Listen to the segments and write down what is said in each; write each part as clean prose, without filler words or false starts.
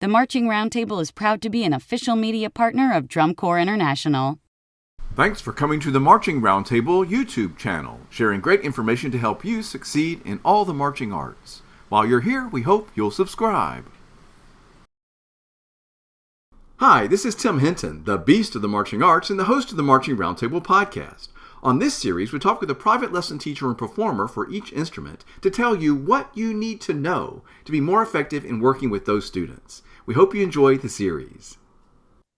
The Marching Roundtable is proud to be an official media partner of Drum Corps International. Thanks for coming to the Marching Roundtable YouTube channel, sharing great information to help you succeed in all the marching arts. While you're here, we hope you'll subscribe. Hi, this is Tim Hinton, the Beast of the Marching Arts and the host of the Marching Roundtable podcast. On this series, we talk with a private lesson teacher and performer for each instrument to tell you what you need to know to be more effective in working with those students. We hope you enjoy the series.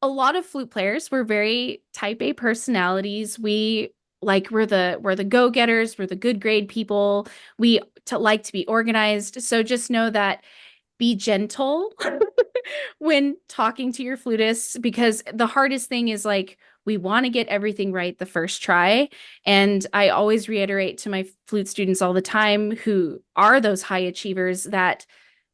A lot of flute players, we're very type A personalities. We're the go-getters, we're the good grade people. We like to be organized. So just know that be gentle when talking to your flutists, because the hardest thing is we want to get everything right the first try. And I always reiterate to my flute students all the time who are those high achievers that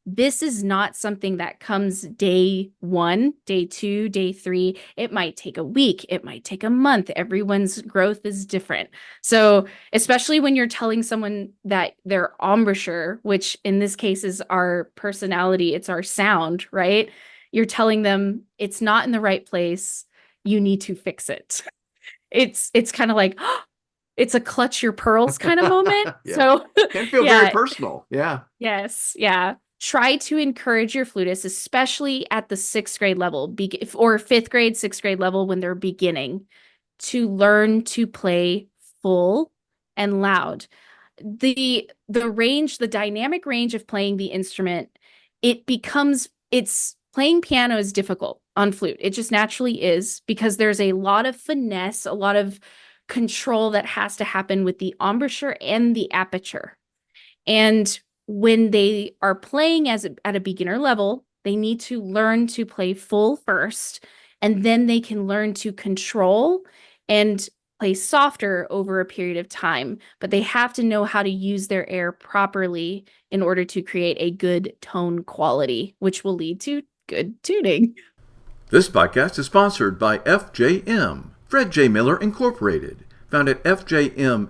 this is not something that comes day 1, day 2, day 3. It might take a week. It might take a month. Everyone's growth is different. So especially when you're telling someone that their embouchure, which in this case is our personality, it's our sound, right? You're telling them it's not in the right place. You need to fix it. It's kind of like, it's a clutch your pearls kind of moment. Yeah. So Can feel very personal. Yeah. Yes. Yeah. Try to encourage your flutists, especially at the 6th grade level or 5th grade, 6th grade level when they're beginning, to learn to play full and loud. The range, the dynamic range of playing the instrument, playing piano is difficult on flute. It just naturally is, because there's a lot of finesse, a lot of control that has to happen with the embouchure and the aperture. And when they are playing at a beginner level, they need to learn to play full first, and then they can learn to control and play softer over a period of time. But they have to know how to use their air properly in order to create a good tone quality, which will lead to good tuning. This podcast is sponsored by FJM, Fred J. Miller Incorporated, found at fjminc.com.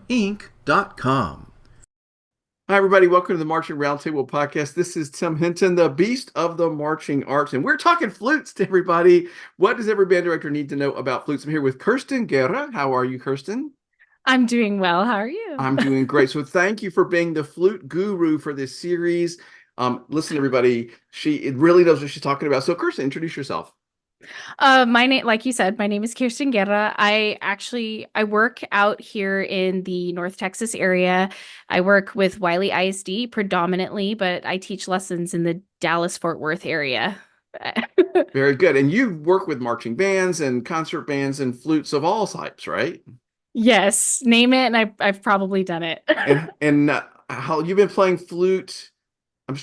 Hi, everybody. Welcome to the Marching Roundtable podcast. This is Tim Hinton, the Beast of the Marching Arts, and we're talking flutes to everybody. What does every band director need to know about flutes? I'm here with Kirsten Guerra. How are you, Kirsten? I'm doing well. How are you? I'm doing great. So thank you for being the flute guru for this series. Listen, everybody, she really knows what she's talking about. So, Kirsten, introduce yourself. My name, like you said, my name is Kirsten Guerra. I work out here in the North Texas area. I work with Wiley ISD predominantly, but I teach lessons in the Dallas-Fort Worth area. Very good. And you work with marching bands and concert bands and flutes of all types, right? Yes, name it, and I've probably done it. and how you've been playing flute? When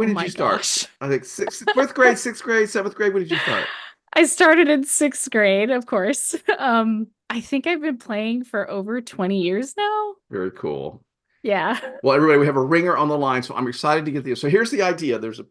did you start? Gosh. I think 4th grade, 6th grade, 7th grade. When did you start? I started in 6th grade, of course. I think I've been playing for over 20 years now. Very cool. Yeah. Well, everybody, we have a ringer on the line, so I'm excited to get this. So here's the idea. There's a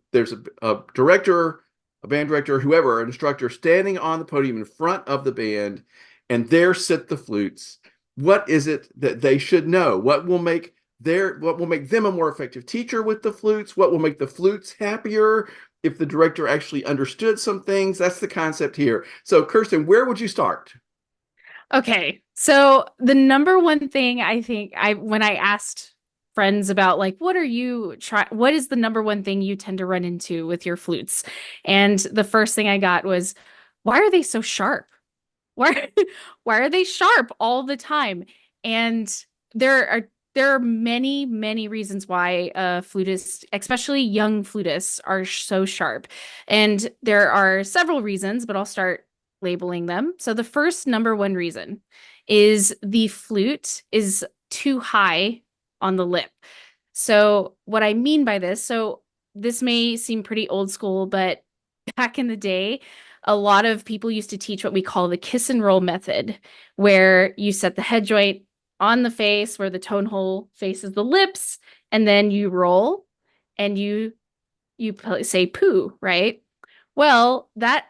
director, a band director, whoever, an instructor standing on the podium in front of the band, and there sit the flutes. What is it that they should know? What will make them a more effective teacher with the flutes? What will make the flutes happier if the director actually understood some things? That's the concept here. So, Kirsten, where would you start? Okay. So the number one thing I think when I asked friends about what is the number one thing you tend to run into with your flutes? And the first thing I got was, why are they so sharp? Why are they sharp all the time? And there are many, many reasons why flutists, especially young flutists, are so sharp. And there are several reasons, but I'll start labeling them. So the first number one reason is the flute is too high on the lip. So what I mean by this, so this may seem pretty old school, but back in the day, a lot of people used to teach what we call the kiss and roll method, where you set the head joint on the face where the tone hole faces the lips, and then you roll and you say poo, right? Well, that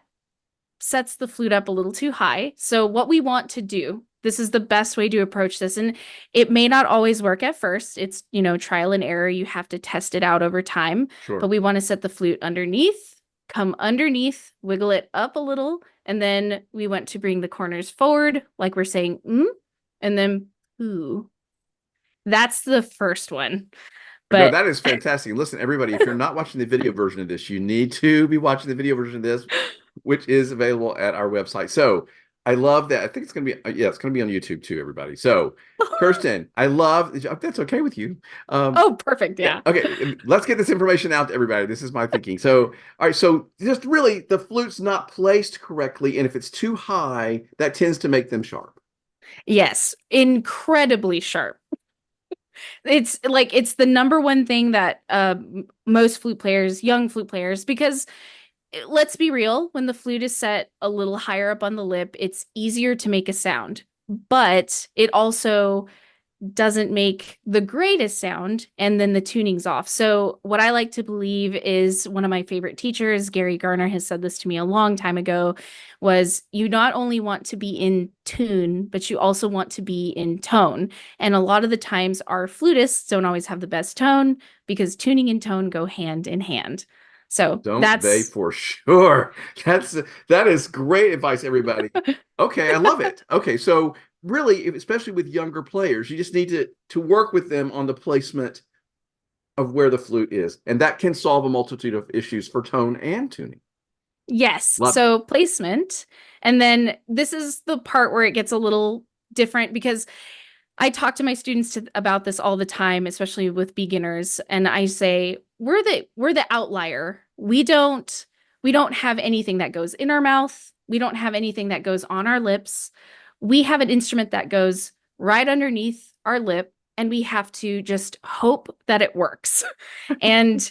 sets the flute up a little too high. So what we want to do, this is the best way to approach this, and it may not always work at first. It's, trial and error. You have to test it out over time. Sure. But we want to set the flute underneath come underneath, wiggle it up a little, and then we want to bring the corners forward, like we're saying, and then ooh. That's the first one. No, But that is fantastic. Listen, everybody, if you're not watching the video version of this, you need to be watching the video version of this, which is available at our website. So I love that. I think it's going to be, yeah, it's going to be on YouTube too, everybody. So Kirsten, I love, if that's okay with you. oh, perfect. Yeah. Yeah. Okay. Let's get this information out to everybody. This is my thinking. So, all right. So just really the flute's not placed correctly. And if it's too high, that tends to make them sharp. Yes, incredibly sharp. It's like it's the number one thing that most flute players, young flute players, because let's be real, when the flute is set a little higher up on the lip, it's easier to make a sound, but it also doesn't make the greatest sound, and then the tuning's off. So what I like to believe is one of my favorite teachers, Gary Garner, has said this to me a long time ago, was you not only want to be in tune, but you also want to be in tone. And a lot of the times our flutists don't always have the best tone because tuning and tone go hand in hand. So Don't they for sure. That is great advice, everybody. Okay, I love it. Okay, so really, especially with younger players, you just need to work with them on the placement of where the flute is, and that can solve a multitude of issues for tone and tuning. Yes. Love So placement. And then this is the part where it gets a little different because I talk to my students about this all the time, especially with beginners. And I say, we're the outlier. We don't have anything that goes in our mouth. We don't have anything that goes on our lips. We have an instrument that goes right underneath our lip, and we have to just hope that it works. And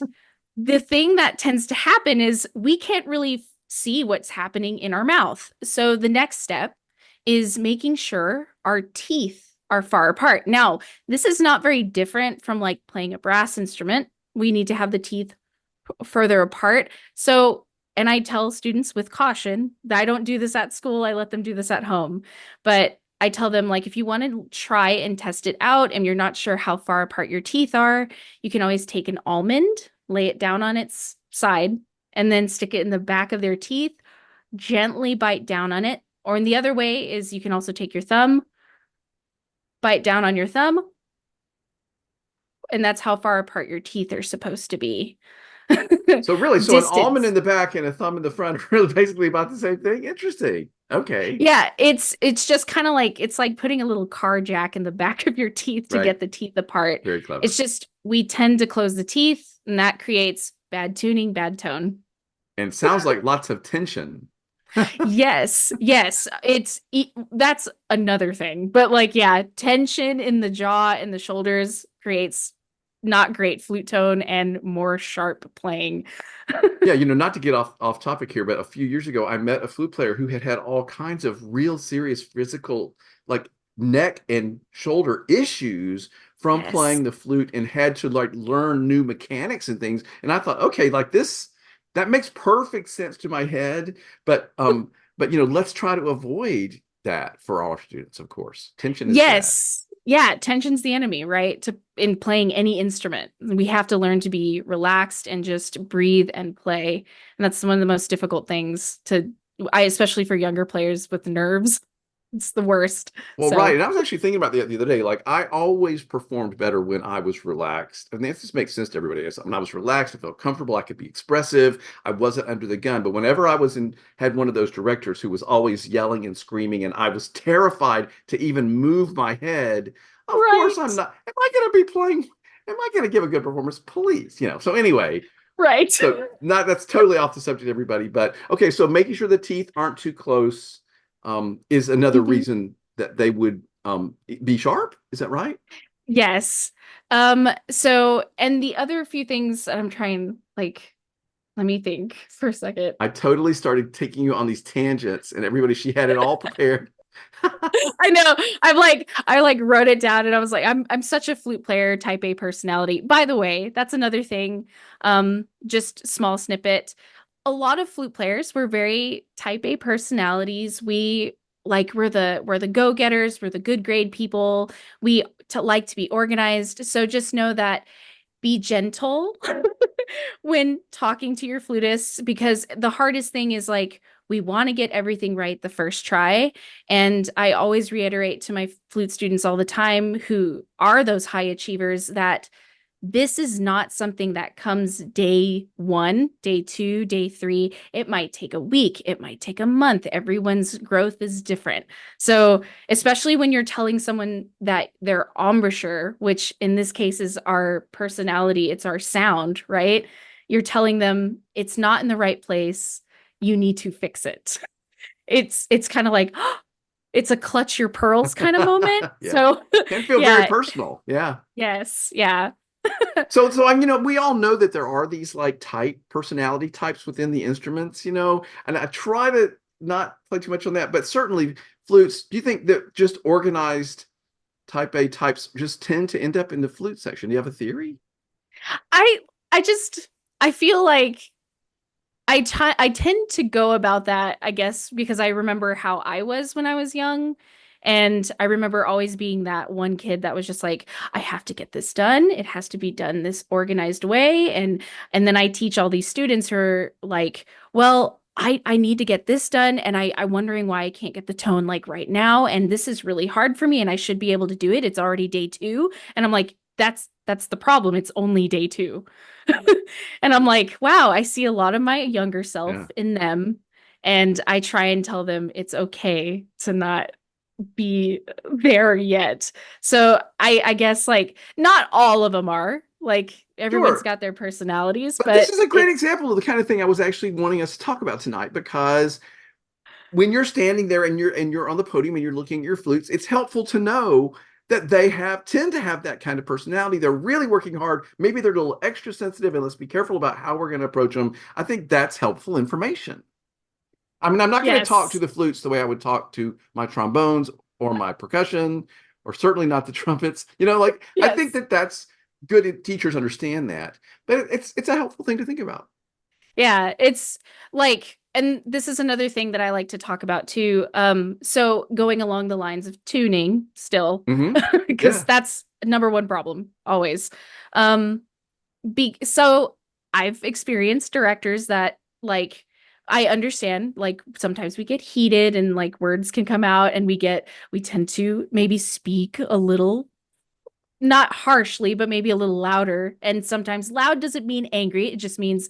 the thing that tends to happen is we can't really see what's happening in our mouth. So the next step is making sure our teeth are far apart. Now, this is not very different from like playing a brass instrument. We need to have the teeth further apart. So, and I tell students with caution that I don't do this at school. I let them do this at home. But I tell them, like, if you want to try and test it out and you're not sure how far apart your teeth are, you can always take an almond, lay it down on its side, and then stick it in the back of their teeth, gently bite down on it. Or in the other way is you can also take your thumb, bite down on your thumb, and that's how far apart your teeth are supposed to be. So really, so an almond in the back and a thumb in the front are really basically about the same thing. Interesting. Okay. Yeah, it's just kind of like it's like putting a little car jack in the back of your teeth to get the teeth apart. Very clever. It's just we tend to close the teeth, and that creates bad tuning, bad tone. And sounds like lots of tension. Yes, that's another thing. But like, yeah, tension in the jaw and the shoulders creates not great flute tone and more sharp playing. Yeah, not to get off topic here, but a few years ago, I met a flute player who had all kinds of real serious physical, like neck and shoulder issues from playing the flute and had to like learn new mechanics and things. And I thought, okay, like this, that makes perfect sense to my head. But let's try to avoid that for our students, of course. Tension is bad. Yeah, tension's the enemy, right? In playing any instrument. We have to learn to be relaxed and just breathe and play. And that's one of the most difficult things especially for younger players with nerves. It's the worst. Well, right. And I was actually thinking about the other day, like I always performed better when I was relaxed. And this makes sense to everybody. When I was relaxed, I felt comfortable. I could be expressive. I wasn't under the gun. But whenever I had one of those directors who was always yelling and screaming, and I was terrified to even move my head, of course I'm not. Am I going to be playing? Am I going to give a good performance? Please, So anyway. Right. So that's totally off the subject, everybody. But okay, so making sure the teeth aren't too close is another reason that they would be sharp. Is that right? Yes. So, and the other few things that I'm trying, like, let me think for a second. I totally started taking you on these tangents, and she had it all prepared. I know. I wrote it down, and I was like, I'm such a flute player, type A personality. By the way, that's another thing. Just small snippet. A lot of flute players were very type A personalities. We're the go-getters, we're the good grade people. We like to be organized. So just know that be gentle when talking to your flutists, because the hardest thing is like we want to get everything right the first try. And I always reiterate to my flute students all the time who are those high achievers that this is not something that comes day 1, day 2, day 3. It might take a week. It might take a month. Everyone's growth is different. So especially when you're telling someone that their embouchure, which in this case is our personality, it's our sound, right? You're telling them it's not in the right place. You need to fix it. It's kind of like, it's a clutch your pearls kind of moment. Yeah. So Can feel very personal. Yeah. yes. Yeah. So we all know that there are these like personality types within the instruments, and I try to not play too much on that, but certainly flutes, do you think that just organized type A types just tend to end up in the flute section? Do you have a theory? I I feel like I tend to go about that, I guess, because I remember how I was when I was young. And I remember always being that one kid that was just like, I have to get this done. It has to be done this organized way. And then I teach all these students who are like, well, I need to get this done. And I'm wondering why I can't get the tone like right now. And this is really hard for me. And I should be able to do it. It's already day 2. And I'm like, that's the problem. It's only day 2. And I'm like, wow, I see a lot of my younger self in them. And I try and tell them it's okay to not be there yet. So I guess like not all of them are. Like everyone's got their personalities, but this is a great example of the kind of thing I was actually wanting us to talk about tonight, because when you're standing there and you're on the podium and you're looking at your flutes, it's helpful to know that they tend to have that kind of personality. They're really working hard. Maybe they're a little extra sensitive, and let's be careful about how we're going to approach them. I think that's helpful information. I mean, I'm not going to talk to the flutes the way I would talk to my trombones or my percussion, or certainly not the trumpets. I think that's good. Teachers understand that, but it's a helpful thing to think about. Yeah, it's like, and this is another thing that I like to talk about too. So going along the lines of tuning still, because that's number one problem always. So I've experienced directors that like, I understand, like sometimes we get heated and like words can come out and we tend to maybe speak a little, not harshly, but maybe a little louder. And sometimes loud doesn't mean angry. It just means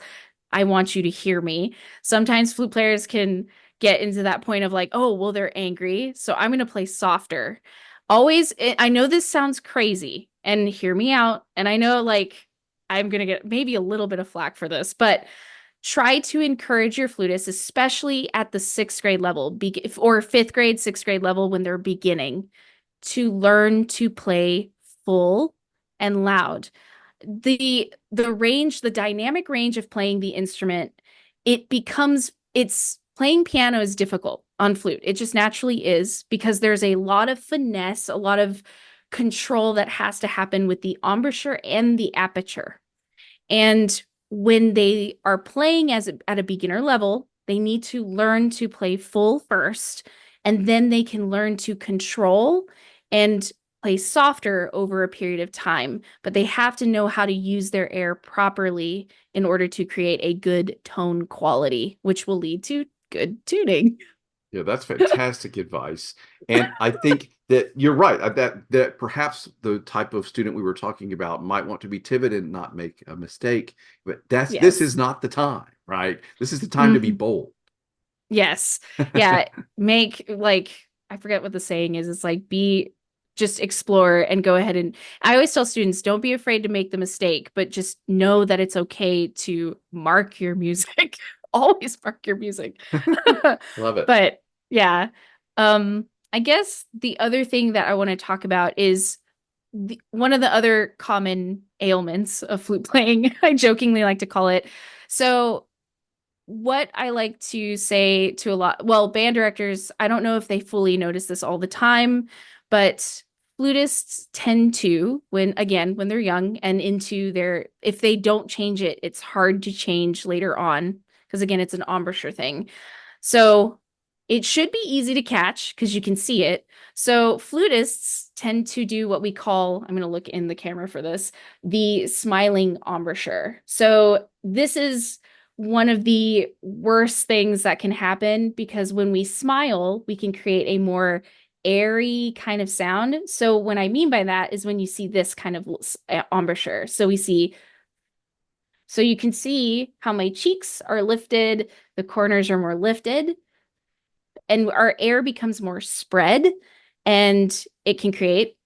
I want you to hear me. Sometimes flute players can get into that point of like, oh, well, they're angry, so I'm going to play softer. Always, I know this sounds crazy, and hear me out. And I know like I'm going to get maybe a little bit of flack for this, but try to encourage your flutists, especially at the 6th grade level or 5th grade, 6th grade level when they're beginning, to learn to play full and loud. The range, the dynamic range of playing the instrument, it's playing piano is difficult on flute. It just naturally is, because there's a lot of finesse, a lot of control that has to happen with the embouchure and the aperture. And when they are playing at a beginner level, they need to learn to play full first, and then they can learn to control and play softer over a period of time. But they have to know how to use their air properly in order to create a good tone quality, which will lead to good tuning. Yeah, that's fantastic advice. And I think that you're right, that perhaps the type of student we were talking about might want to be timid and not make a mistake, but this is not the time, right? This is the time to be bold. Yes. Yeah. Make, like, I forget what the saying is. It's like, just explore and go ahead. And I always tell students, don't be afraid to make the mistake, but just know that it's okay to mark your music. Always mark your music. Love it. But yeah. I guess the other thing that I want to talk about is one of the other common ailments of flute playing. I jokingly like to call it. So what I like to say to band directors, I don't know if they fully notice this all the time, but flutists tend to, when they're young and if they don't change it, it's hard to change later on, because again, it's an embouchure thing. So it should be easy to catch because you can see it. So flutists tend to do what we call, I'm going to look in the camera for this, the smiling embouchure. So this is one of the worst things that can happen because when we smile, we can create a more airy kind of sound. So what I mean by that is when you see this kind of embouchure. So you can see how my cheeks are lifted, the corners are more lifted, and our air becomes more spread, and it can create,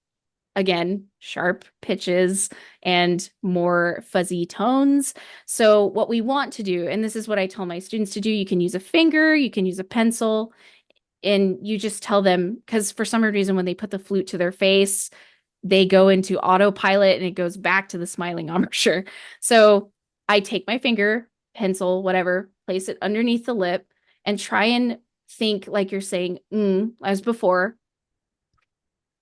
again, sharp pitches and more fuzzy tones. So what we want to do, and this is what I tell my students to do, you can use a finger, you can use a pencil, and you just tell them, because for some reason when they put the flute to their face, they go into autopilot and it goes back to the smiling embouchure. So I take my finger, pencil, whatever, place it underneath the lip and try and think like you're saying as before.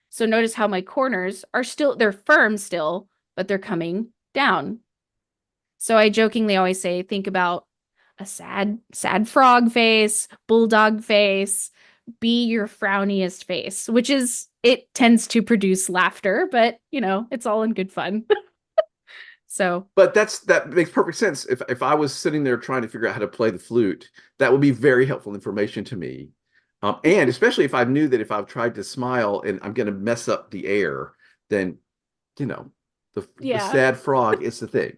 So notice how my corners are still, they're firm still, but they're coming down. So I jokingly always say, think about a sad frog face, bulldog face, be your frowniest face, which is, it tends to produce laughter, but you know, it's all in good fun. So, but that makes perfect sense. If I was sitting there trying to figure out how to play the flute, that would be very helpful information to me. And especially if I knew that if I've tried to smile and I'm going to mess up the air, then, you know, the sad frog is the thing.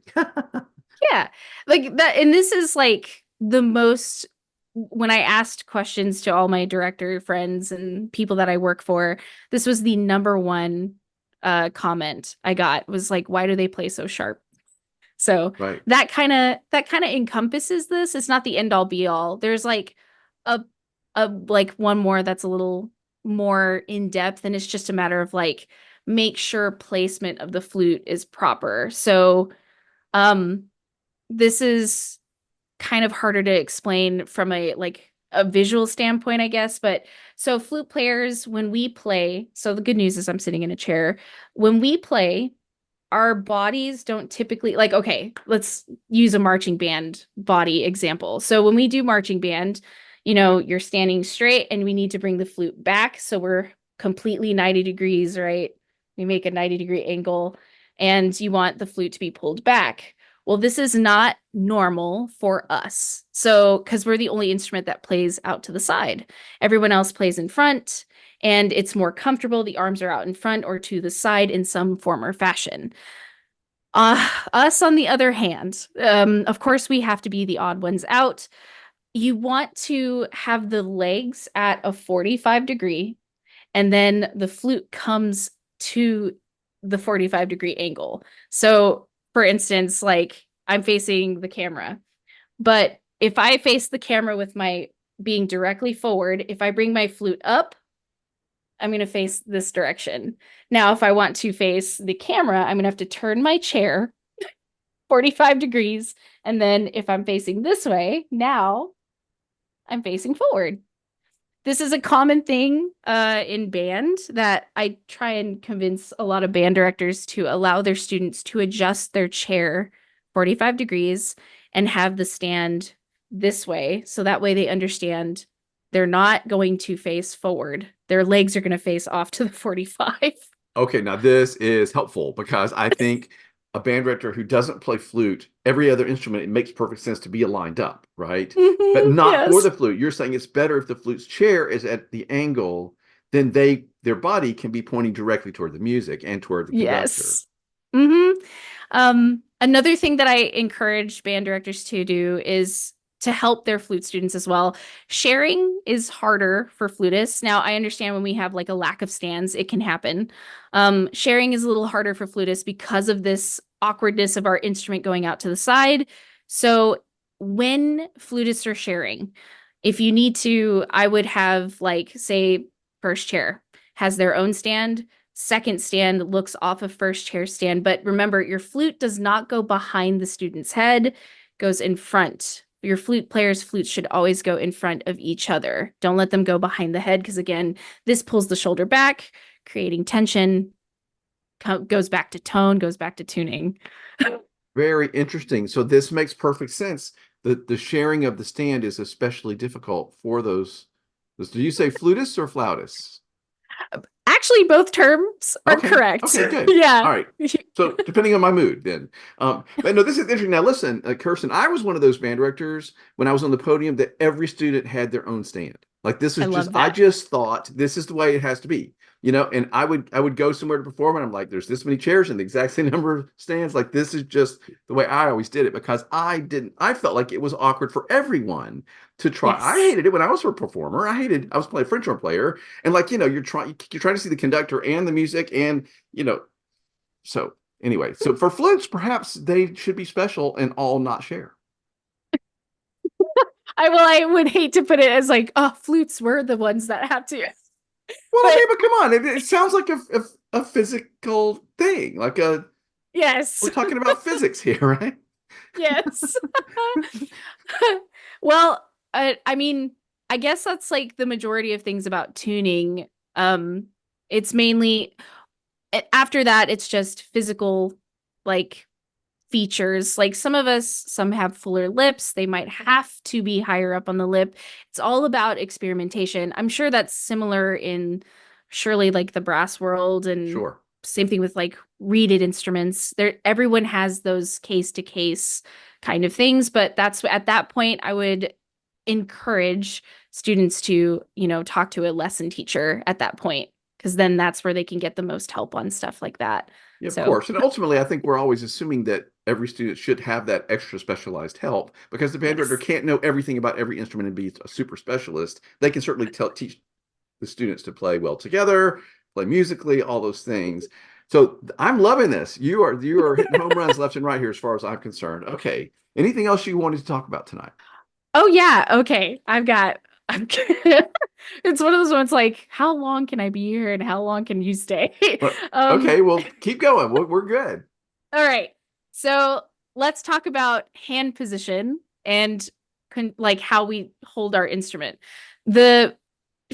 Yeah, like that. And this is like the most, when I asked questions to all my director friends and people that I work for, this was the number one comment I got was like, why do they play so sharp? So right. that kind of encompasses this. It's not the end all be all. There's like a like one more that's a little more in depth, and it's just a matter of like make sure placement of the flute is proper. So this is kind of harder to explain from a visual standpoint, I guess. But so flute players, when we play, so the good news is I'm sitting in a chair. When we play, our bodies don't typically like, okay, let's use a marching band body example. So when we do marching band, you know, you're standing straight and we need to bring the flute back. So we're completely 90 degrees, right? We make a 90-degree angle and you want the flute to be pulled back. Well, this is not normal for us. So, because we're the only instrument that plays out to the side. Everyone else plays in front, and it's more comfortable. The arms are out in front or to the side in some form or fashion. Us, on the other hand, of course, we have to be the odd ones out. You want to have the legs at a 45 degree, and then the flute comes to the 45-degree angle. So for instance, like I'm facing the camera, but if I face the camera with my being directly forward, if I bring my flute up, I'm going to face this direction. Now, if I want to face the camera, I'm going to have to turn my chair 45 degrees. And then if I'm facing this way, now I'm facing forward. This is a common thing in band that I try and convince a lot of band directors to allow their students to adjust their chair 45 degrees and have the stand this way. So that way they understand they're not going to face forward. Their legs are going to face off to the 45. Okay, now this is helpful because I think a band director who doesn't play flute, every other instrument, it makes perfect sense to be aligned up, right? But not for the flute. You're saying it's better if the flute's chair is at the angle, then their body can be pointing directly toward the music and toward the conductor. Yes. Another thing that I encourage band directors to do is to help their flute students as well. Sharing is harder for flutists. Now, I understand when we have like a lack of stands, it can happen. Sharing is a little harder for flutists because of this awkwardness of our instrument going out to the side. So when flutists are sharing, if you need to, I would have like, say, first chair has their own stand. Second stand looks off of first chair stand. But remember, your flute does not go behind the student's head, goes in front. Your flute players' flutes should always go in front of each other. Don't let them go behind the head because, again, this pulls the shoulder back, creating tension, goes back to tone, goes back to tuning. Very interesting. So this makes perfect sense. The sharing of the stand is especially difficult for those Do you say flutists or flautists? Actually, both terms are correct. Okay, good. Yeah. All right. So depending on my mood, then. But no, this is interesting. Now, listen, Kirsten, I was one of those band directors when I was on the podium that every student had their own stand. Like this I is love I that. just thought this is the way it has to be, and I would go somewhere to perform and I'm like, there's this many chairs and the exact same number of stands. Like this is just the way I always did it because I felt like it was awkward for everyone to try. I Yes. hated it when I was a performer. I was playing French horn player and like, you're trying to see the conductor and the music and, so anyway, so for flutes, perhaps they should be special and all not share. I would hate to put it as like, oh, flutes were the ones that have to. Well, But okay, but come on, it sounds like a physical thing. yes. We're talking about physics here, right? Yes. Well, I mean, I guess that's like the majority of things about tuning. It's mainly after that, it's just physical, like features. Like some have fuller lips. They might have to be higher up on the lip. It's all about experimentation. I'm sure that's similar in surely like the brass world and Sure. same thing with like reeded instruments. Everyone has those case to case kind of things, but that's at that point I would encourage students to, talk to a lesson teacher at that point because then that's where they can get the most help on stuff like that. Yeah, of So, course. And ultimately, I think we're always assuming that every student should have that extra specialized help because the band director yes. can't know everything about every instrument and be a super specialist. They can certainly teach the students to play well together, play musically, all those things. So I'm loving this. You are hitting home runs left and right here as far as I'm concerned. Okay. Anything else you wanted to talk about tonight? Oh yeah, okay. I'm it's one of those ones like, how long can I be here and how long can you stay? Um, Okay, well, keep going. We're good. all right. So let's talk about hand position and like how we hold our instrument. The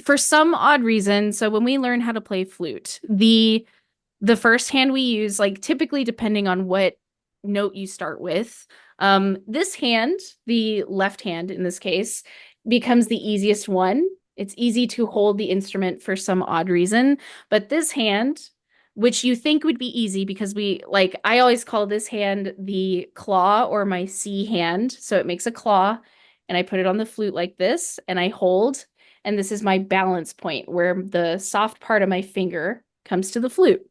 For some odd reason, so when we learn how to play flute, the first hand we use, like typically depending on what note you start with, this hand, the left hand in this case, becomes the easiest one. It's easy to hold the instrument for some odd reason, but this hand, which you think would be easy because I always call this hand the claw or my C hand. So it makes a claw and I put it on the flute like this and I hold, and this is my balance point where the soft part of my finger comes to the flute.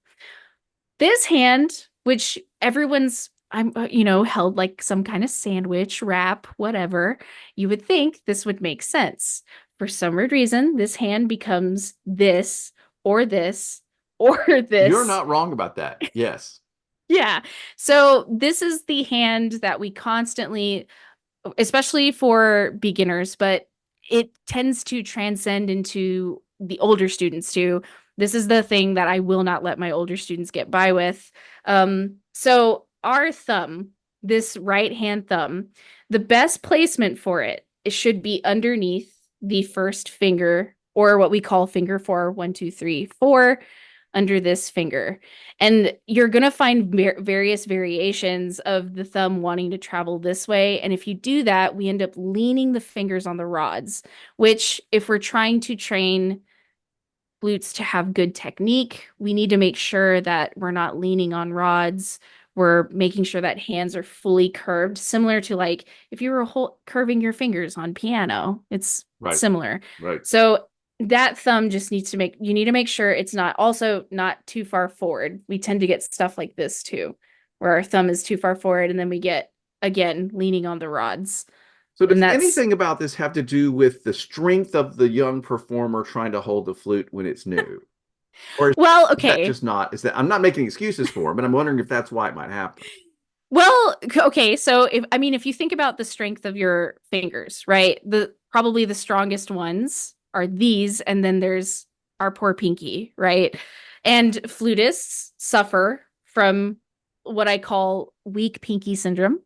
This hand, which everyone's held like some kind of sandwich, wrap, whatever, you would think this would make sense. For some weird reason, this hand becomes this or this or You're this. not wrong about that. Yes. Yeah. So this is the hand that we constantly, especially for beginners, but it tends to transcend into the older students too. This is the thing that I will not let my older students get by with. So our thumb, this right hand thumb, the best placement for it should be underneath the first finger, or what we call finger four, 1, 2, 3, 4, under this finger. And you're going to find various variations of the thumb wanting to travel this way. And if you do that, we end up leaning the fingers on the rods, which if we're trying to train flutes to have good technique, we need to make sure that we're not leaning on rods. We're making sure that hands are fully curved, similar to like if you were curving your fingers on piano, it's Right. similar. Right. So that thumb just you need to make sure it's not too far forward. We tend to get stuff like this too, where our thumb is too far forward and then we get, again, leaning on the rods. So And does that's, anything about this have to do with the strength of the young performer trying to hold the flute when it's new? Or well, is that okay. just not, is that I'm not making excuses for it, but I'm wondering if that's why it might happen. Well, okay. So if you think about the strength of your fingers, right? Probably the strongest ones are these, and then there's our poor pinky, right? And flutists suffer from what I call weak pinky syndrome.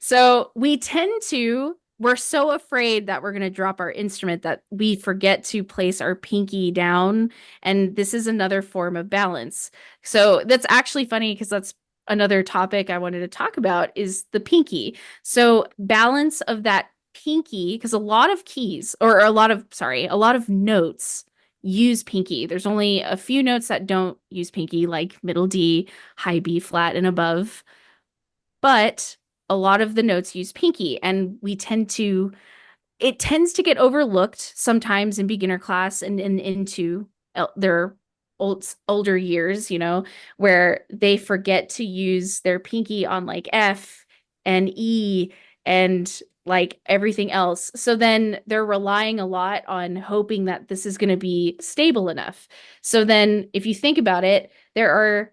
So we're so afraid that we're going to drop our instrument that we forget to place our pinky down. And this is another form of balance. So that's actually funny because that's another topic I wanted to talk about is the pinky. So balance of that pinky, because a lot of keys, or a lot of notes use pinky. There's only a few notes that don't use pinky, like middle D, high B flat, and above. But a lot of the notes use pinky, and it tends to get overlooked sometimes in beginner class and into their older years, where they forget to use their pinky on like F and E and like everything else. So then they're relying a lot on hoping that this is going to be stable enough. So then if you think about it, there are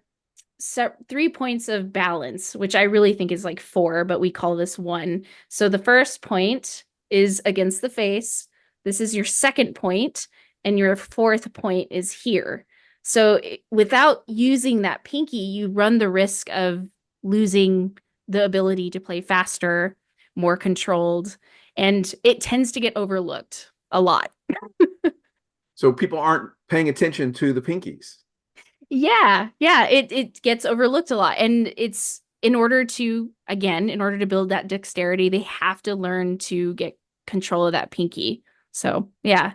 3 points of balance, which I really think is like 4, but we call this 1. So the first point is against the face. This is your second point, and your fourth point is here. So without using that pinky, you run the risk of losing the ability to play faster, more controlled, and it tends to get overlooked a lot. So people aren't paying attention to the pinkies. Yeah, it gets overlooked a lot. And it's in order to build that dexterity, they have to learn to get control of that pinky. So yeah,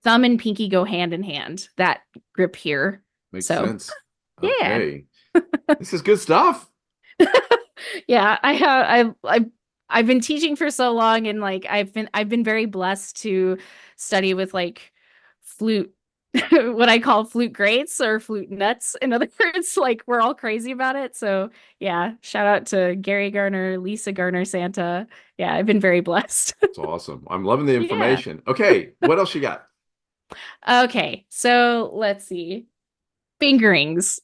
thumb and pinky go hand in hand, that grip here. Makes So sense. yeah. Okay. This is good stuff. Yeah, I've been teaching for so long, and like I've been very blessed to study with like flute what I call flute greats or flute nuts. In other words, like we're all crazy about it. So yeah, shout out to Gary Garner, Lisa Garner, Santa. Yeah, I've been very blessed. It's awesome. I'm loving the Yeah. information. Okay, what else you got? Okay, so let's see. Fingerings.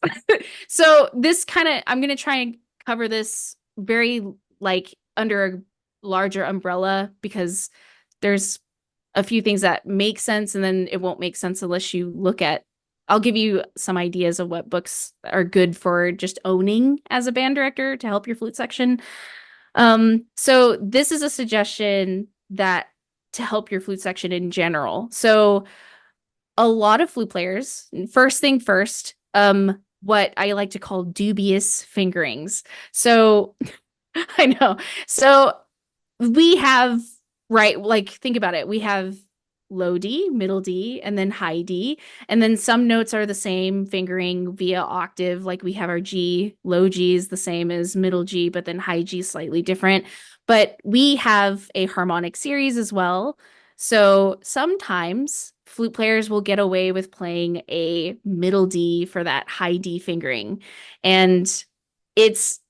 So this I'm gonna try and cover this very like under a larger umbrella, because there's a few things that make sense, and then it won't make sense unless you look at. I'll give you some ideas of what books are good for just owning as a band director to help your flute section. So this is a suggestion that to help your flute section in general. So a lot of flute players, first thing first, what I like to call dubious fingerings. So I know. So we have, right, like think about it. We have low D, middle D, and then high D. And then some notes are the same fingering via octave. Like we have our G, low G is the same as middle G, but then high G is slightly different. But we have a harmonic series as well. So sometimes flute players will get away with playing a middle D for that high D fingering. And it's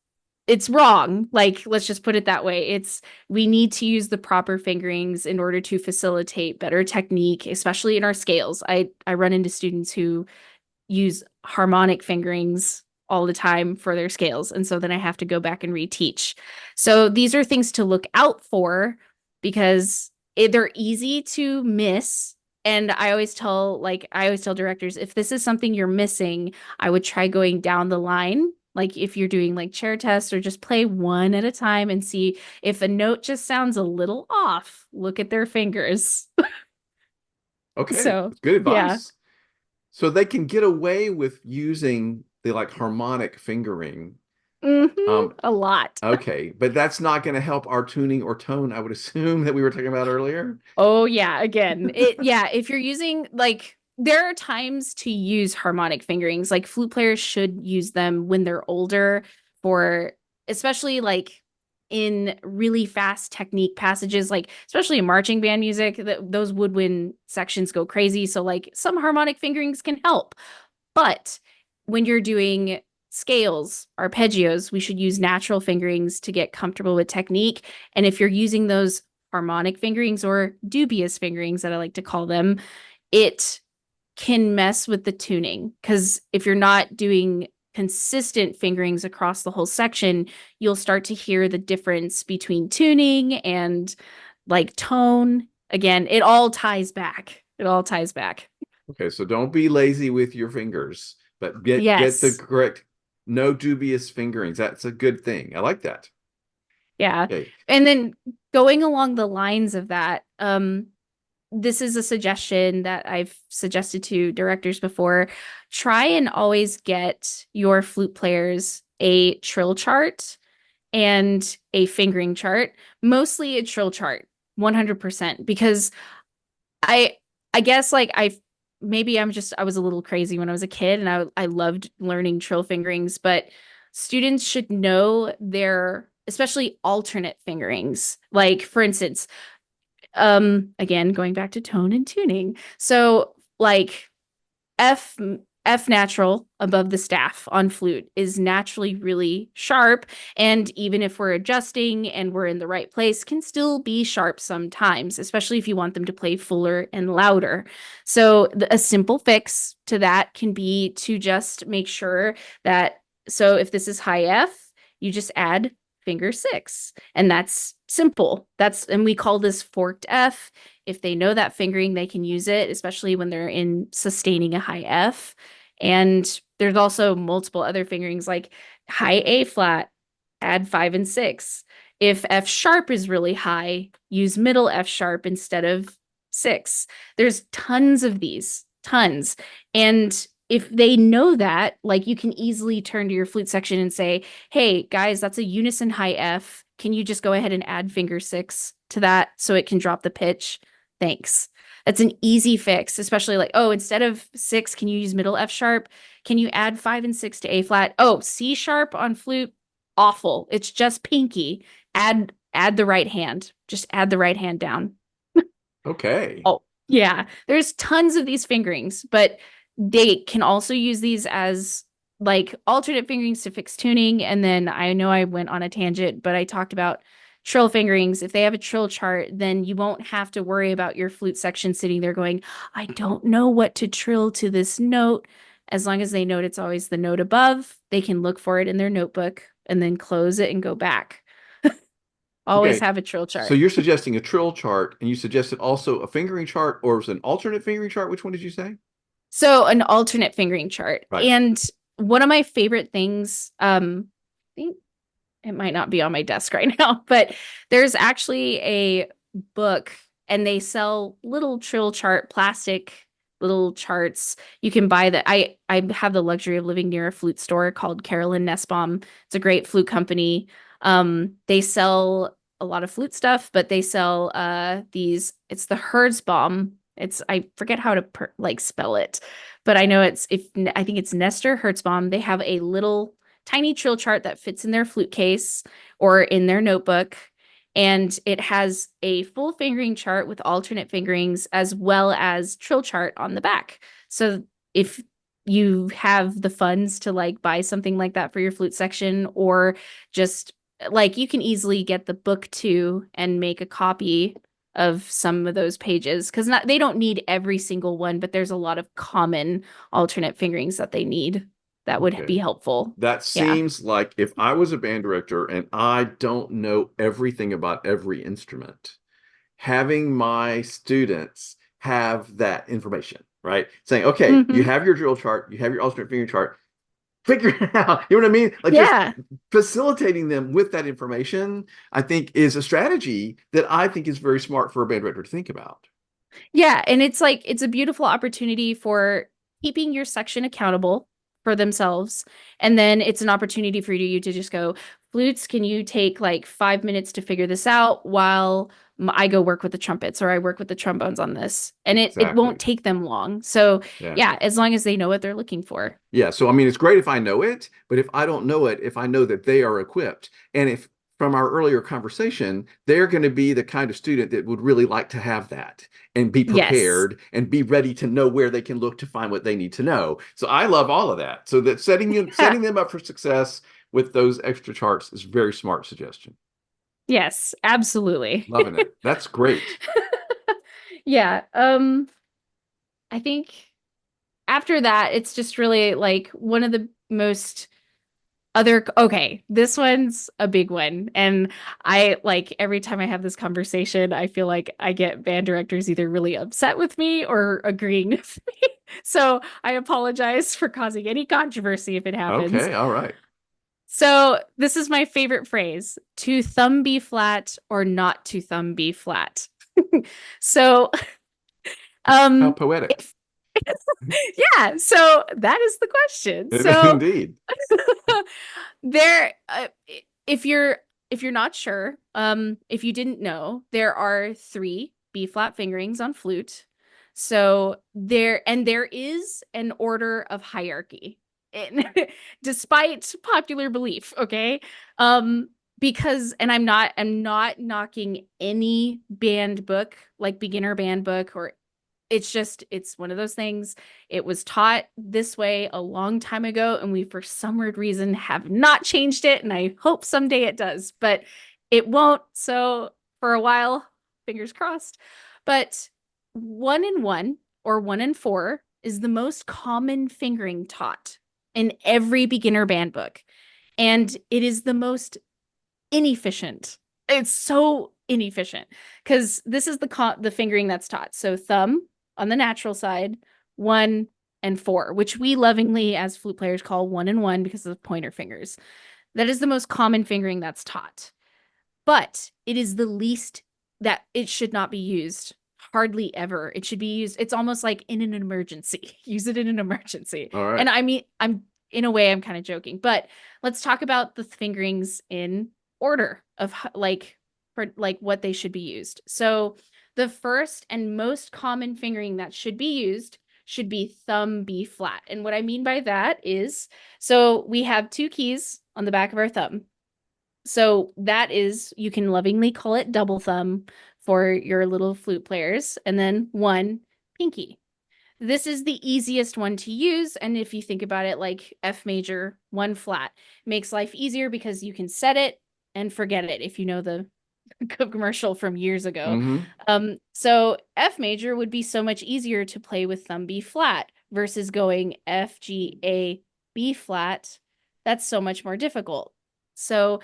wrong. Like, let's just put it that way. We need to use the proper fingerings in order to facilitate better technique, especially in our scales. I run into students who use harmonic fingerings all the time for their scales, and so then I have to go back and reteach. So these are things to look out for, because they're easy to miss. And I always tell directors, if this is something you're missing, I would try going down the line. Like if you're doing like chair tests, or just play one at a time and see if a note just sounds a little off, look at their fingers. Okay, So, good advice. yeah. So they can get away with using the like harmonic fingering. A lot. Okay, but that's not going to help our tuning or tone, I would assume, that we were talking about earlier. Oh yeah, again, if you're using, like, there are times to use harmonic fingerings. Like flute players should use them when they're older, for especially like in really fast technique passages, like especially in marching band music, those woodwind sections go crazy. So like some harmonic fingerings can help. But when you're doing scales, arpeggios, we should use natural fingerings to get comfortable with technique. And if you're using those harmonic fingerings, or dubious fingerings that I like to call them, it can mess with the tuning, because if you're not doing consistent fingerings across the whole section, you'll start to hear the difference between tuning and like tone. Again, it all ties back. Okay, so don't be lazy with your fingers, but get Yes. the correct, no dubious fingerings. That's a good thing. I like that. Yeah. Okay. And then going along the lines of that, this is a suggestion that I've suggested to directors before. Try and always get your flute players a trill chart. and a fingering chart, mostly a trill chart, 100%, because I I guess like I was a little crazy when I was a kid and I loved learning trill fingerings, but students should know their especially alternate fingerings. Like for instance, again going back to tone and tuning. So like F F natural above the staff on flute is naturally really sharp, and even if we're adjusting and we're in the right place, can still be sharp sometimes, especially if you want them to play fuller and louder. So a simple fix to that can be to just make sure that, so if this is high F, you just add finger 6, and that's simple. And we call this forked F. If they know that fingering, they can use it, especially when they're in sustaining a high F. And there's also multiple other fingerings like high A flat, add 5 and 6. If F sharp is really high, use middle F sharp instead of 6. There's tons of these, tons. And if they know that, like you can easily turn to your flute section and say, hey, guys, that's a unison high F. Can you just go ahead and add finger 6 to that so it can drop the pitch? Thanks. That's an easy fix, especially like, oh, instead of 6, can you use middle F sharp? Can you add 5 and 6 to A flat? Oh, C sharp on flute, awful. It's just pinky. Add the right hand. Just add the right hand down. Okay. Oh, yeah. There's tons of these fingerings, but they can also use these as like alternate fingerings to fix tuning. And then I know I went on a tangent, but I talked about trill fingerings. If they have a trill chart, then you won't have to worry about your flute section sitting there going, I don't know what to trill to this note. As long as they note it's always the note above, they can look for it in their notebook and then close it and go back. Always Okay. have a trill chart. So you're suggesting a trill chart, and you suggested also a fingering chart, or was it an alternate fingering chart? Which one did you say? So an alternate fingering chart. Right. And one of my favorite things, I think it might not be on my desk right now, but there's actually a book and they sell little trill chart, plastic little charts. You can buy that. I have the luxury of living near a flute store called Carolyn Nussbaum. It's a great flute company. They sell a lot of flute stuff, but they sell it's the Herzbaum. I forget how to spell it, but I know I think it's Nestor Herzbaum. They have a little tiny trill chart that fits in their flute case or in their notebook. And it has a full fingering chart with alternate fingerings as well as trill chart on the back. So if you have the funds to buy something like that for your flute section, or just you can easily get the book too and make a copy of some of those pages, because they don't need every single one, but there's a lot of common alternate fingerings that they need that would be helpful. That seems like if I was a band director and I don't know everything about every instrument, having my students have that information, right? Saying, okay, you have your drill chart, you have your alternate finger chart, figure it out. You know what I mean? Just facilitating them with that information, I think, is a strategy that I think is very smart for a band director to think about. Yeah, and it's a beautiful opportunity for keeping your section accountable for themselves. And then it's an opportunity for you to just go, flutes, can you take 5 minutes to figure this out while I go work with the trumpets, or I work with the trombones on this? And it won't take them long. So yeah, as long as they know what they're looking for. Yeah. So, I mean, it's great if I know it, but if I don't know it, if I know that they are equipped, and if from our earlier conversation, they're going to be the kind of student that would really like to have that and be prepared and be ready to know where they can look to find what they need to know. So I love all of that. So that setting them up for success with those extra charts is a very smart suggestion. Yes, absolutely. Loving it. That's great. Yeah. I think after that, it's just really one of the most okay, this one's a big one. And I every time I have this conversation, I feel like I get band directors either really upset with me or agreeing with me. So I apologize for causing any controversy if it happens. Okay, all right. So this is my favorite phrase: to thumb B flat or not to thumb B flat. So how poetic. Yeah, so that is the question. So Indeed. if you're not sure, if you didn't know, there are 3 B flat fingerings on flute. So there is an order of hierarchy, despite popular belief, okay? Because, and I'm not knocking any band book, like beginner band book, or it's one of those things. It was taught this way a long time ago, and we, for some weird reason, have not changed it. And I hope someday it does, but it won't. So for a while, fingers crossed. But 1 and 1 or 1 and 4 is the most common fingering taught in every beginner band book. And it is the most inefficient. It's so inefficient because this is the fingering that's taught. So thumb on the natural side, 1 and 4, which we lovingly as flute players call 1 and 1 because of pointer fingers. That is the most common fingering that's taught. But it is the least that it should not be used. Hardly ever. It should be used. It's almost like in an emergency. Use it in an emergency. All right. And I mean, I'm in a way, I'm kind of joking, but let's talk about the fingerings in order of what they should be used. So the first and most common fingering that should be used should be thumb B flat. And what I mean by that is, so we have 2 keys on the back of our thumb. So that is, you can lovingly call it double thumb for your little flute players, and then 1 pinky. This is the easiest one to use. And if you think about it, like F major, 1 flat makes life easier because you can set it and forget it, if you know the commercial from years ago. So F major would be so much easier to play with thumb B flat versus going F, G, A, B flat. That's so much more difficult. So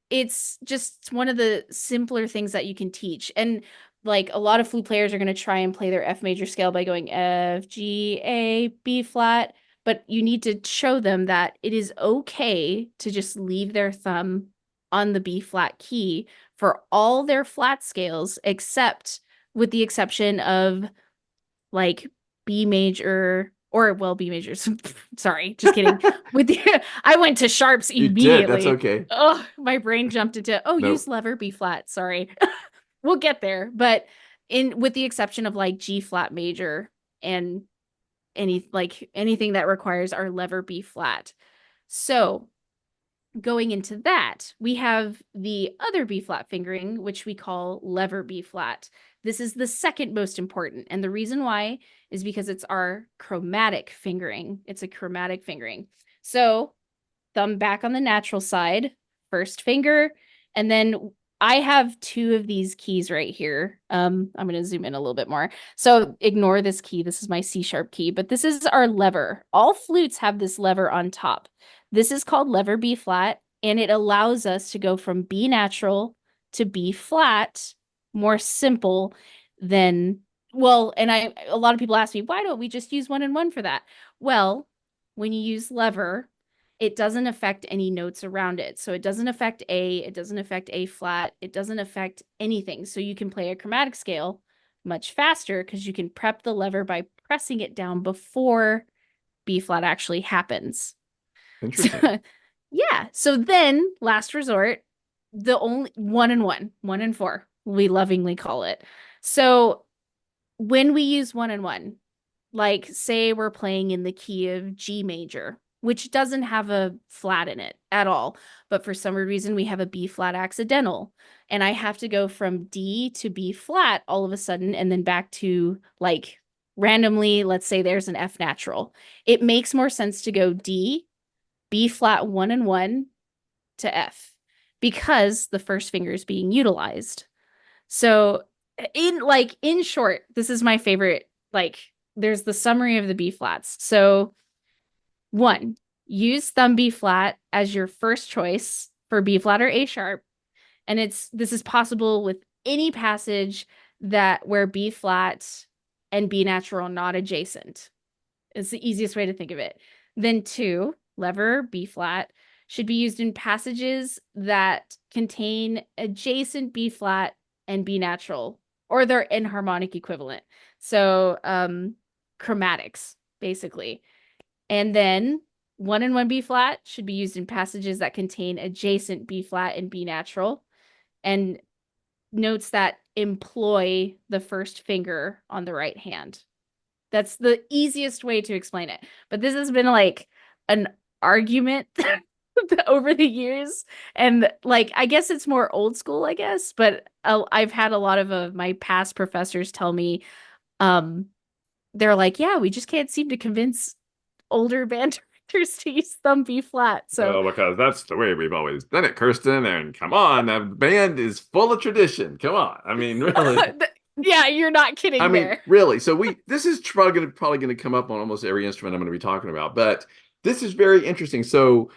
it's just one of the simpler things that you can teach. And like a lot of flute players are going to try and play their F major scale by going F, G, A, B flat. But you need to show them that it is okay to just leave their thumb on the B flat key for all their flat scales, except with the exception of like B major, or well, B majors. Sorry, just kidding. I went to sharps immediately. You did. That's okay. Oh, my brain jumped into Nope. use lever B flat. Sorry. We'll get there, but with the exception of like G flat major and anything that requires our lever B flat. So going into that, we have the other B flat fingering, which we call lever B flat. This is the second most important. And the reason why is because it's our chromatic fingering. It's a chromatic fingering. So thumb back on the natural side, first finger, and then I have 2 of these keys right here. I'm going to zoom in a little bit more. So ignore this key. This is my C sharp key, but this is our lever. All flutes have this lever on top. This is called lever B flat, and it allows us to go from B natural to B flat, more simple than, well, and a lot of people ask me, why don't we just use 1 and 1 for that? Well, when you use lever, it doesn't affect any notes around it. So it doesn't affect A, it doesn't affect A flat, it doesn't affect anything. So you can play a chromatic scale much faster because you can prep the lever by pressing it down before B flat actually happens. Interesting. So, yeah. So then, last resort, the only 1 and 1, 1 and 4, we lovingly call it. So when we use 1 and 1, like say we're playing in the key of G major, which doesn't have a flat in it at all, but for some reason we have a B flat accidental, and I have to go from D to B flat all of a sudden, and then back to like randomly, let's say there's an F natural. It makes more sense to go D, B flat 1 and 1 to F because the first finger is being utilized. So in short, this is my favorite, there's the summary of the B flats. So 1, use thumb B flat as your first choice for B flat or A sharp. And this is possible with any passage where B flat and B natural are not adjacent. It's the easiest way to think of it. Then 2, lever B flat should be used in passages that contain adjacent B flat and B natural, or their enharmonic equivalent. So chromatics, basically. And then 1 and 1 B flat should be used in passages that contain adjacent B flat and B natural, and notes that employ the first finger on the right hand. That's the easiest way to explain it. But this has been like an argument over the years. And like, I guess it's more old school, I guess. But I've had a lot of my past professors tell me, they're like, yeah, we just can't seem to convince older band directors to use thumb B flat. So, Well, because that's the way we've always done it, Kirsten. And come on, the band is full of tradition. Come on. I mean, really. yeah, you're not kidding I mean, there. really. So this is probably going to come up on almost every instrument I'm going to be talking about, but this is very interesting. So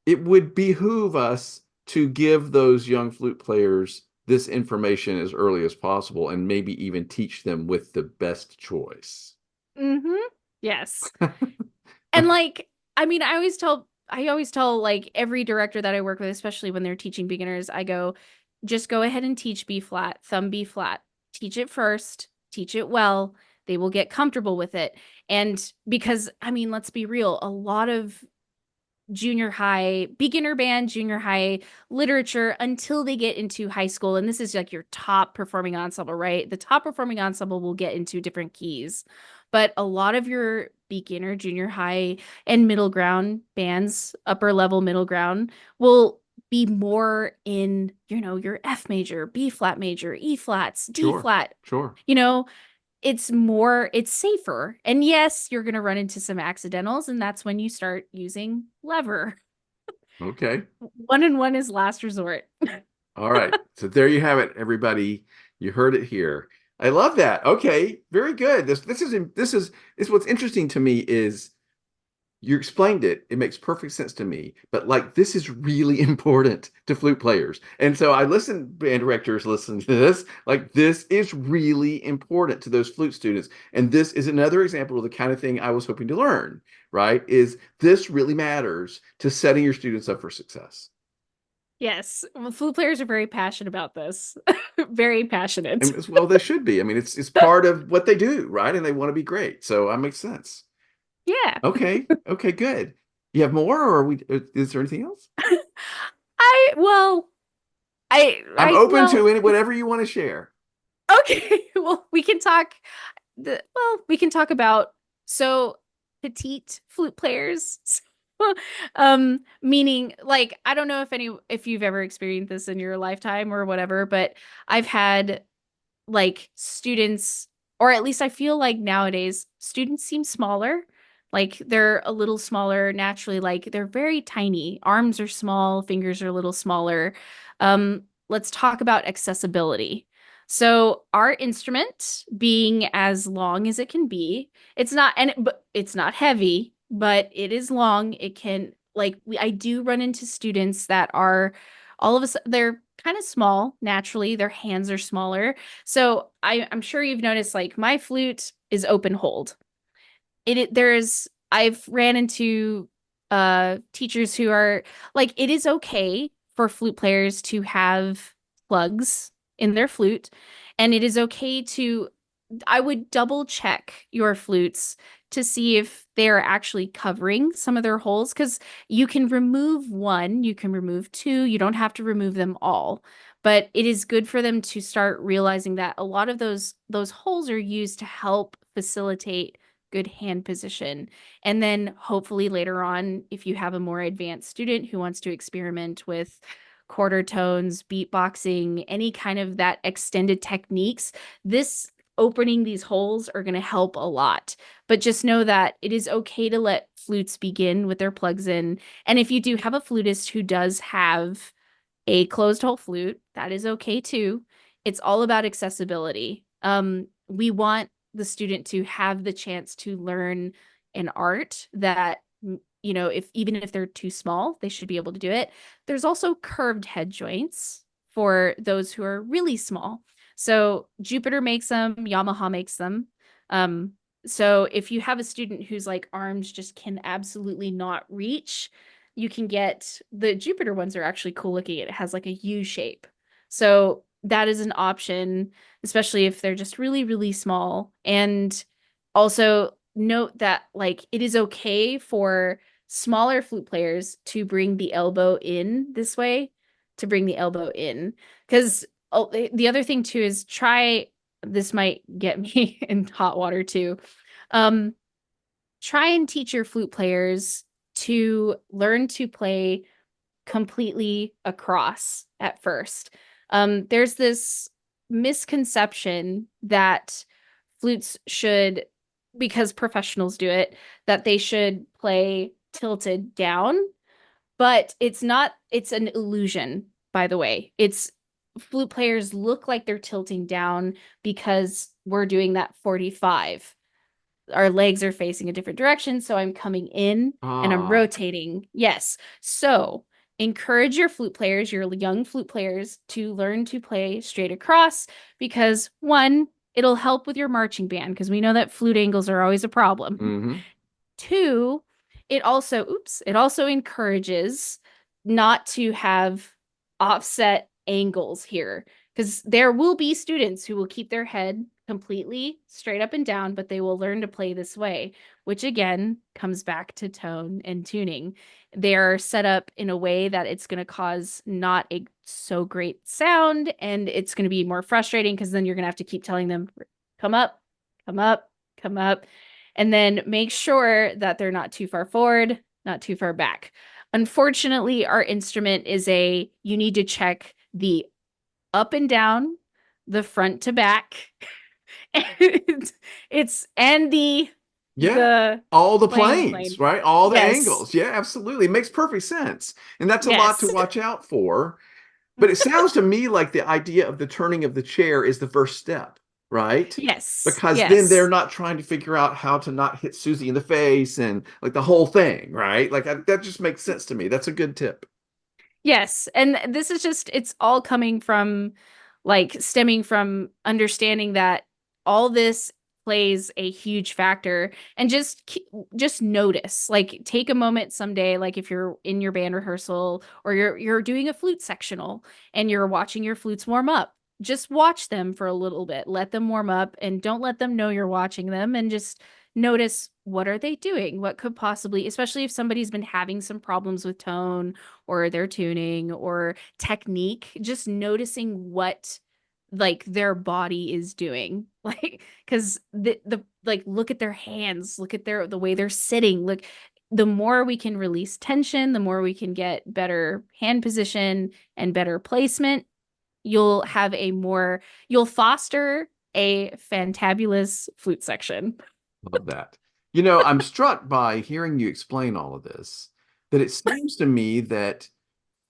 it would behoove us to give those young flute players this information as early as possible and maybe even teach them with the best choice. Mm-hmm. Yes. And like, I mean, I always tell like every director that I work with, especially when they're teaching beginners, I go, just go ahead and teach B flat, thumb B flat. Teach it first, teach it well. They will get comfortable with it. And because, I mean, let's be real, a lot of junior high, beginner band, junior high literature until they get into high school. And this is like your top performing ensemble, right? The top performing ensemble will get into different keys. But a lot of your beginner, junior high, and middle ground bands, upper level middle ground, will be more in, your F major, B flat major, E flats, D flat. Sure. It's safer. And yes, you're going to run into some accidentals, and that's when you start using lever. Okay. 1 and 1 is last resort. All right. So there you have it, everybody. You heard it here. I love that. Okay. Very good. This is what's interesting to me is you explained it. It makes perfect sense to me. But like, this is really important to flute players. And so band directors listen to this. Like, this is really important to those flute students. And this is another example of the kind of thing I was hoping to learn, right? Is this really matters to setting your students up for success. Yes. Well, flute players are very passionate about this. Very passionate. And well, they should be. I mean, it's part of what they do, right? And they want to be great. So that makes sense. Yeah. Okay. Okay, good. You have more, or is there anything else? I'm open to whatever you want to share. Okay. Well, we can talk about petite flute players. Meaning, like, I don't know if you've ever experienced this in your lifetime or whatever, but I've had like students, or at least I feel like nowadays students seem smaller. Like, they're a little smaller naturally, like they're very tiny. Arms are small, fingers are a little smaller. Let's talk about accessibility. So our instrument being as long as it can be, it's not heavy, but it is long. It can, I do run into students that are all of a sudden, they're kind of small naturally. Their hands are smaller. So I'm sure you've noticed, like, my flute is open hold. I've ran into teachers who are like, it is okay for flute players to have plugs in their flute, and it is okay I would double check your flutes to see if they're actually covering some of their holes, because you can remove one, you can remove two, you don't have to remove them all. But it is good for them to start realizing that a lot of those holes are used to help facilitate good hand position. And then hopefully later on, if you have a more advanced student who wants to experiment with quarter tones, beatboxing, any kind of that extended techniques, opening these holes are going to help a lot. But just know that it is okay to let flutes begin with their plugs in. And if you do have a flutist who does have a closed hole flute, that is okay too. It's all about accessibility. We want the student to have the chance to learn an art that, even if they're too small, they should be able to do it. There's also curved head joints for those who are really small. So Jupiter makes them, Yamaha makes them. So if you have a student whose like arms just can absolutely not reach, you can get the Jupiter ones are actually cool looking. It has like a U shape. So that is an option, especially if they're just really, really small. And also note that, like, it is okay for smaller flute players to bring the elbow in this way, to bring the elbow in. Because the other thing too is this might get me in hot water too. Try and teach your flute players to learn to play completely across at first. There's this misconception that flutes should, because professionals do it, that they should play tilted down, but it's not, it's an illusion, by the way. Flute players look like they're tilting down because we're doing that 45. Our legs are facing a different direction, so I'm coming in and I'm rotating. Yes. So encourage your flute players, your young flute players, to learn to play straight across because one, it'll help with your marching band because we know that flute angles are always a problem. Mm-hmm. Two, it also encourages not to have offset angles here because there will be students who will keep their head completely straight up and down, but they will learn to play this way, which again comes back to tone and tuning. They're set up in a way that it's going to cause not a so great sound, and it's going to be more frustrating because then you're going to have to keep telling them, come up, come up, come up, and then make sure that they're not too far forward, not too far back. Unfortunately, our instrument you need to check the up and down, the front to back. All the planes, planes, right? All the yes. angles. Yeah, absolutely. It makes perfect sense. And that's a Yes. lot to watch out for. But it sounds to me like the idea of the turning of the chair is the first step, right? Yes. Because yes. then they're not trying to figure out how to not hit Susie in the face and like the whole thing, right? Like that just makes sense to me. That's a good tip. Yes. And this is it's all coming from stemming from understanding that all this plays a huge factor, and just notice, like take a moment someday, like if you're in your band rehearsal or you're doing a flute sectional and you're watching your flutes warm up, just watch them for a little bit, let them warm up and don't let them know you're watching them, and just notice what are they doing, what could possibly, especially if somebody's been having some problems with tone or their tuning or technique, just noticing what like their body is doing, like because the like look at their hands, look at the way they're sitting. Look, the more we can release tension, the more we can get better hand position and better placement, you'll foster a fantabulous flute section. Love that. I'm struck by hearing you explain all of this, that it seems to me that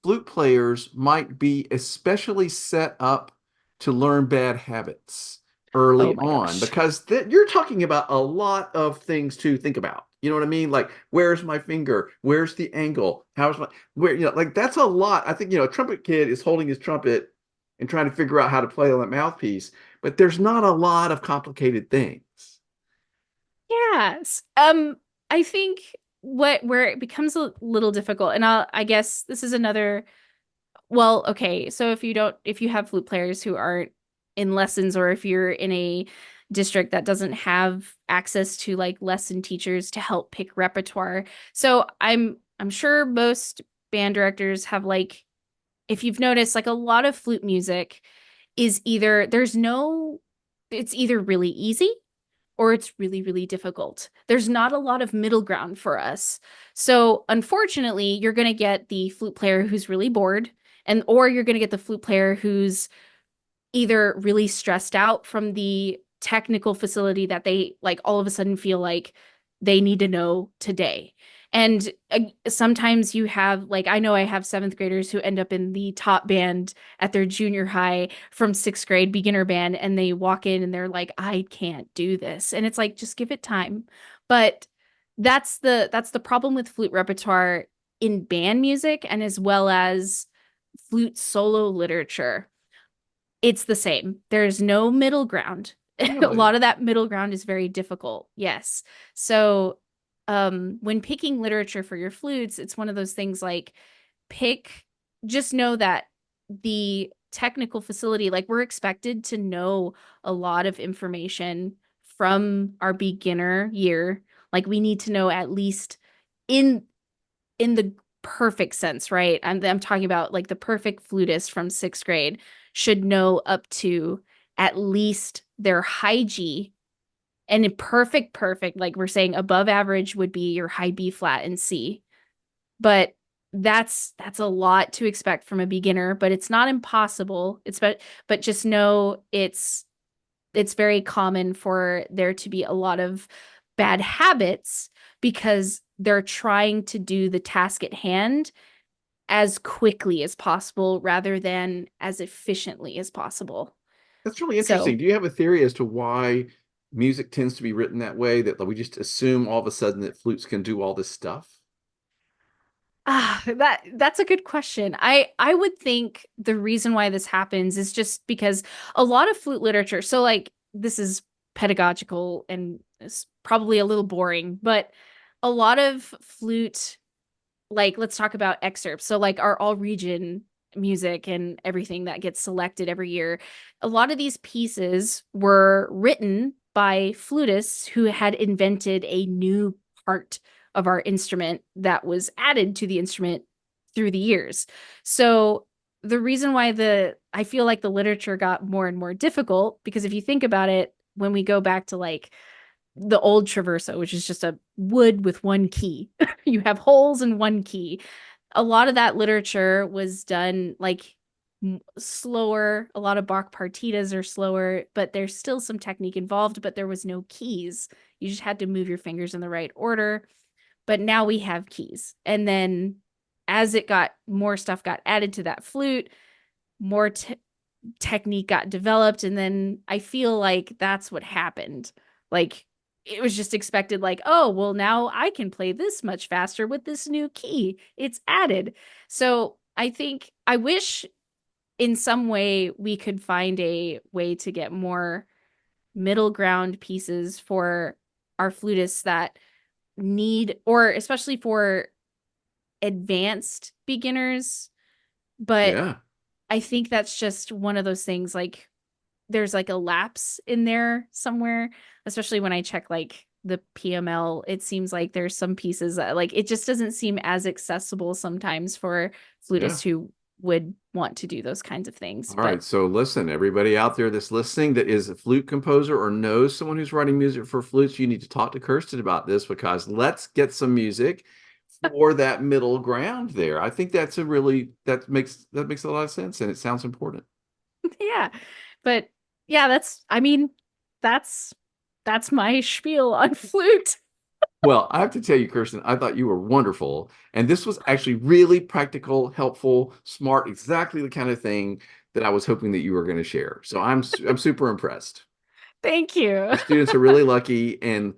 flute players might be especially set up to learn bad habits early on, because you're talking about a lot of things to think about. You know what I mean? Like, where's my finger? Where's the angle? Like that's a lot. I think, a trumpet kid is holding his trumpet and trying to figure out how to play on that mouthpiece, but there's not a lot of complicated things. Yes. I think where it becomes a little difficult, and I guess this is another, well, okay, so if you have flute players who aren't in lessons, or if you're in a district that doesn't have access to like lesson teachers to help pick repertoire. So I'm sure most band directors have, like, if you've noticed, like a lot of flute music is it's either really easy or it's really, really difficult. There's not a lot of middle ground for us. So unfortunately, you're going to get the flute player who's really bored, or you're going to get the flute player who's either really stressed out from the technical facility that they like all of a sudden feel like they need to know today. And sometimes you have, like, I know I have 7th graders who end up in the top band at their junior high from 6th grade beginner band, and they walk in and they're like, I can't do this. And it's like, just give it time. But that's the problem with flute repertoire in band music, and as well as flute solo literature. It's the same. There's no middle ground. Really? A lot of that middle ground is very difficult. Yes. So when picking literature for your flutes, it's one of those things like just know that the technical facility, like, we're expected to know a lot of information from our beginner year. Like, we need to know at least in in the perfect sense, right? I'm talking about like the perfect flutist from 6th grade should know up to at least their high G. And in perfect, like we're saying above average would be your high B flat and C. But that's a lot to expect from a beginner, but it's not impossible. But just know it's very common for there to be a lot of bad habits because they're trying to do the task at hand as quickly as possible rather than as efficiently as possible. That's really So, interesting. Do you have a theory as to why music tends to be written that way, that we just assume all of a sudden that flutes can do all this stuff? that's a good question. I would think the reason why this happens is just because a lot of flute literature, so like this is pedagogical and it's probably a little boring, but a lot of flute, like let's talk about excerpts. So like our all region music and everything that gets selected every year, a lot of these pieces were written by flutists who had invented a new part of our instrument that was added to the instrument through the years. So the reason why I feel like the literature got more and more difficult, because if you think about it, when we go back to like the old traverso, which is just a wood with one key, you have holes in one key. A lot of that literature was done like slower. A lot of Bach partitas are slower, but there's still some technique involved, but there was no keys. You just had to move your fingers in the right order. But now we have keys. And then as it got more stuff got added to that flute, more technique got developed. And then I feel like that's what happened. Like it was just expected like, oh, well, now I can play this much faster with this new key. It's added. So I wish in some way we could find a way to get more middle ground pieces for our flutists that need, or especially for advanced beginners. But Yeah. I think that's just one of those things, like there's like a lapse in there somewhere, especially when I check like the PML. It seems like there's some pieces that like it just doesn't seem as accessible sometimes for Yeah. flutists who would want to do those kinds of things. All But right. So listen, everybody out there that's listening that is a flute composer or knows someone who's writing music for flutes, you need to talk to Kirsten about this, because let's get some music for that middle ground there. I think that's that makes a lot of sense, and it sounds important. yeah, but yeah, that's my spiel on flute. Well, I have to tell you, Kirsten, I thought you were wonderful. And this was actually really practical, helpful, smart, exactly the kind of thing that I was hoping that you were going to share. So I'm super impressed. Thank you. The students are really lucky, and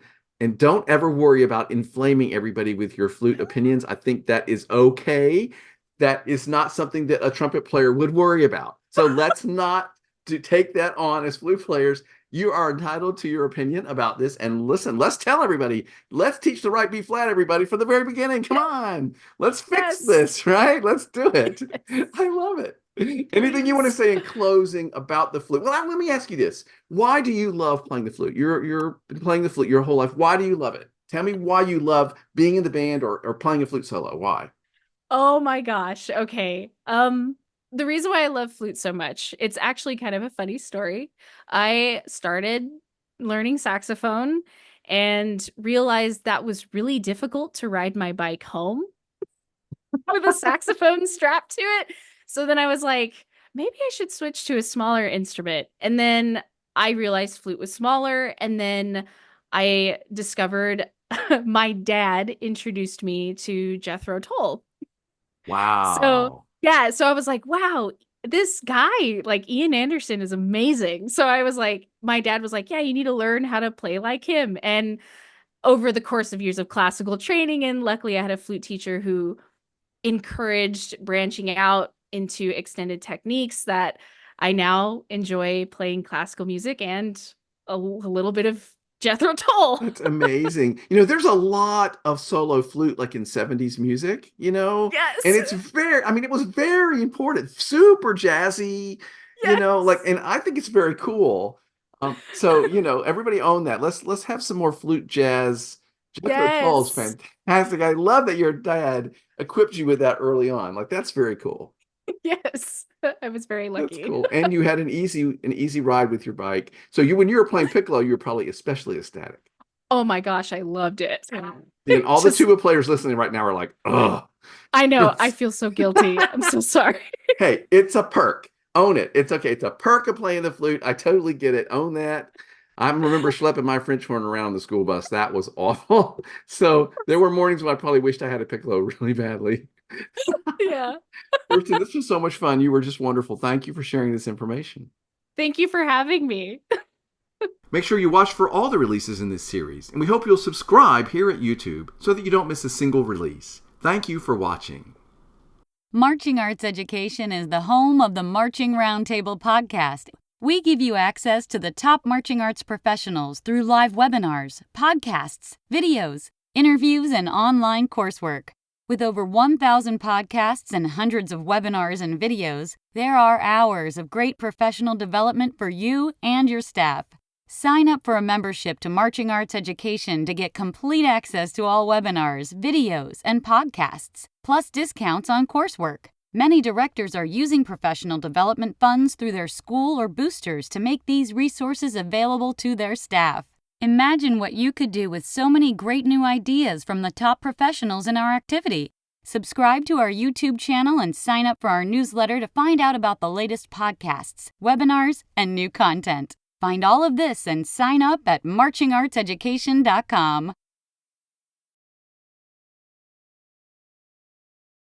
don't ever worry about inflaming everybody with your flute opinions. I think that is okay. That is not something that a trumpet player would worry about. So let's not take that on as flute players. You are entitled to your opinion about this. And listen, let's tell everybody, let's teach the right B flat, everybody, from the very beginning. Come on, let's fix this, right? Let's do it. I love it. Anything you want to say in closing about the flute? Well, let me ask you this. Why do you love playing the flute? You're been playing the flute your whole life. Why do you love it? Tell me why you love being in the band or playing a flute solo. Why? Oh my gosh. Okay. The reason why I love flute so much, it's actually kind of a funny story. I started learning saxophone and realized that was really difficult to ride my bike home with a saxophone strapped to it. So then I was like, maybe I should switch to a smaller instrument. And then I realized flute was smaller. And then I discovered my dad introduced me to Jethro Tull. So Wow. yeah, so I was like, wow, this guy, like Ian Anderson, is amazing. So I was like, my dad was like, yeah, you need to learn how to play like him. And over the course of years of classical training, and luckily I had a flute teacher who encouraged branching out into extended techniques, that I now enjoy playing classical music and a little bit of Jethro Tull. That's amazing. There's a lot of solo flute like in 70s music, and Yes. it's it was very important, super jazzy, Yes. and I think it's very cool. So, everybody own that. Let's have some more flute jazz Jethro Tull is Yes. fantastic. I love that your dad equipped you with that early on. Like, that's very cool. Yes. I was very That's lucky. cool. And you had an easy ride with your bike. So when you were playing piccolo, you were probably especially ecstatic. Oh my gosh, I loved it. And all the Just- tuba players listening right now are like, ugh. I know. I feel so guilty. I'm so sorry. Hey, it's a perk. Own it. It's okay. It's a perk of playing the flute. I totally get it. Own that. I remember schlepping my French horn around the school bus. That was awful. So there were mornings when I probably wished I had a piccolo really badly. Yeah. Kirsten, this was so much fun. You were just wonderful. Thank you for sharing this information. Thank you for having me. Make sure you watch for all the releases in this series, and we hope you'll subscribe here at YouTube so that you don't miss a single release. Thank you for watching. Marching Arts Education is the home of the Marching Roundtable podcast. We give you access to the top marching arts professionals through live webinars, podcasts, videos, interviews, and online coursework. With over 1,000 podcasts and hundreds of webinars and videos, there are hours of great professional development for you and your staff. Sign up for a membership to Marching Arts Education to get complete access to all webinars, videos, and podcasts, plus discounts on coursework. Many directors are using professional development funds through their school or boosters to make these resources available to their staff. Imagine what you could do with so many great new ideas from the top professionals in our activity. Subscribe to our YouTube channel and sign up for our newsletter to find out about the latest podcasts, webinars, and new content. Find all of this and sign up at marchingartseducation.com.